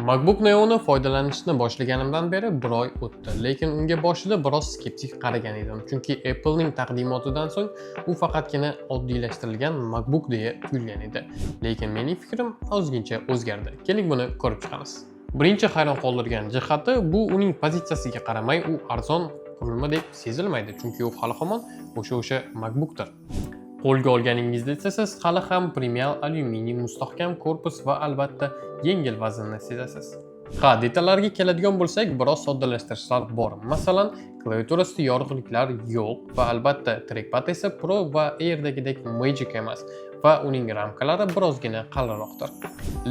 MacBook Neo'ni foydalanishni boshlaganimdan beri bir oy o'tdi, lekin unga boshida biroz skeptik qaragan edim, chunki Apple'ning taqdimotidan so'ng u faqatgina oddiylashtirilgan MacBook deya tuyulgan edi. Lekin mening fikrim ozgincha o'zgardi. Keling buni ko'rib chiqamiz. Birinchi hayron qoldirgan jihati bu uning pozitsiyasiga qaramay, u arzon qurilma deb sezilmaydi, chunki u hali hamon o'sha MacBookdir. Qo'lga olganingizda esa siz hali ham premium alyuminiy mustahkam korpus va albatta yengil vaznni sezasiz. Detallarga keladigan bo'lsak, biroz soddalashtirishlar bor. Masalan, klaviaturasida yorug'liklar yo'q va albatta trackpad esa Pro va Air'dagidek Magic emas va uning ramkalari birozgina qalinroqdir.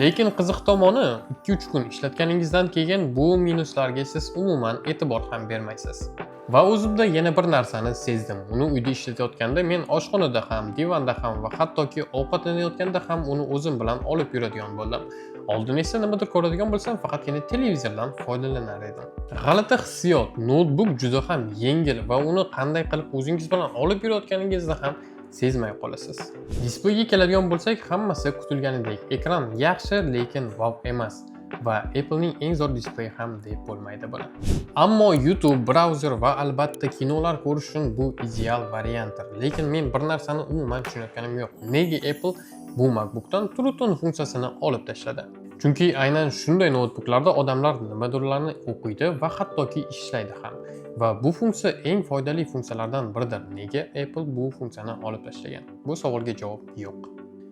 Lekin qiziq tomoni, 2-3 kun ishlatganingizdan keyin bu minuslarga siz umuman e'tibor ham bermaysiz. Va o'zimda yana bir narsani sezdim. Uni uyda ishlatayotganda men oshxonada ham, divanda ham va hattoki ovqatlanayotganda ham uni o'zim bilan olib yuradigan bo'ldim. Oldin esa nimadir ko'radigan bo'lsam, faqatgina televizordan foydalanar edim. G'alati hissiyot. Notebook juda ham yengil va uni qanday qilib o'zingiz bilan olib yurayotganingizda ham sezmay qolasiz. Displeyga keladigan bo'lsak, hammasi kutilganidek. Ekran yaxshi, lekin wow emas. Va Apple'ning eng zo'r displeyi ham deb bo'lmaydi buni. Ammo YouTube, brauzer va albatta kinolar ko'rish uchun bu ideal variantdir. Lekin men bir narsani umuman tushunayotganim yo'q. Nega Apple bu MacBookdan Truton funksiyasini olib tashladi? Chunki aynan shunday notebooklarda odamlar nimadirlarni o'qiydi va hattoki ishlaydi ham. Va bu funksiya eng foydali funksiyalardan biridir. Nega Apple bu funksiyani olib tashlagan? Bu savolga javob yo'q.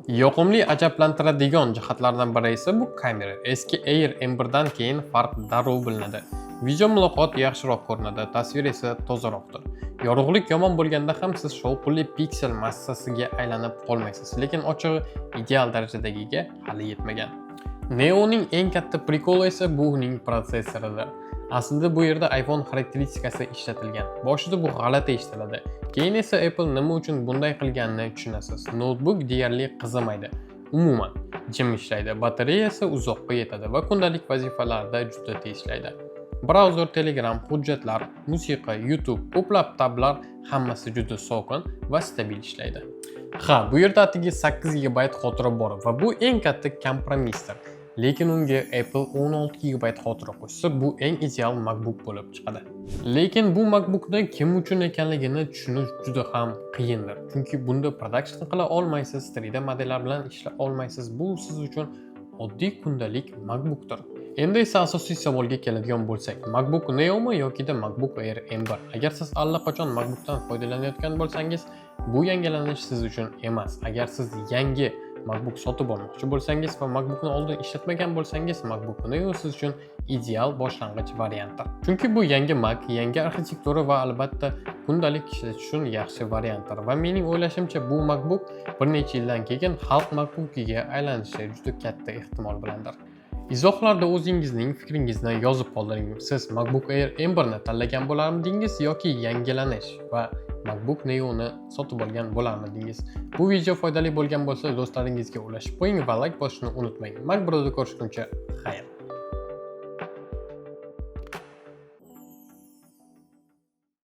Yoqimli ajablantiradigan jihatlardan biri esa bu kamera. Eski Air M1 dan keyin farq darrov bilinadi. Video muloqot yaxshiroq ko'rinadi, tasvir esa tozaroqdir. Yorug'lik yomon bo'lganda ham siz shovqinli piksel massasiga aylanib qolmaysiz, lekin ochig'i ideal darajadagiga hali yetmagan. Neo'ning eng katta prikoli esa bu uning protsessoridir. Aslida bu yerda iPhone xarakteristikasi ishlatilgan. Boshida bu g'alati eshitiladi. Keyin esa Apple nima uchun bunday qilganini tushunasiz. Notebook deyarli qizimaydi. Umuman jim ishlaydi, batareya esa uzoqqa yetadi va kundalik vazifalarda juda tez ishlaydi. Brauzer, Telegram, hujjatlar, musiqa, YouTube, ko'plab tablar hammasi juda sokin va stabil ishlaydi. Bu yerda atigi 8 GB xotira bor va bu eng katta kompromissdir. Lekin unga Apple 16 GB xotira qo'shsa, bu eng ideal MacBook bo'lib chiqadi. Lekin bu MacBookni kim uchun ekanligini tushunish juda ham qiyindir. Chunki bunda production qila olmaysiz, 3D modellar bilan ishlay olmaysiz. Bu siz uchun oddiy kundalik MacBookdir. Endi esa asosiy savolga keladigan bo'lsak, MacBook Neo'mi yoki MacBook Air M1? Agar siz allaqachon MacBookdan foydalanayotgan bo'lsangiz, bu yangilanish siz uchun emas. Agar siz yangi MacBook sotib olmoqchi bo'lsangiz va MacBookni oldin ishlatmagan bo'lsangiz, MacBook Neo siz uchun ideal boshlang'ich variantdir. Chunki bu yangi Mac, yangi arxitektura va albatta kundalik ishlatish uchun yaxshi variantdir. Va mening o'ylashimcha, bu MacBook bir necha yildan keyin xalq MacBookiga aylanishi juda katta ehtimol bilandir. Izohlarda o'zingizning fikringizni yozib qoldiring. Siz MacBook Air M1 ni tanlagan bo'larmidingiz yoki yangilanish va MacBook Neo'ni sotib olgan bo'larmidingiz? Bu video foydali bo'lgan bo'lsa, do'stlaringizga ulashib qo'ying va like bosishni unutmang. Mac Bro'da ko'rishguncha xayr.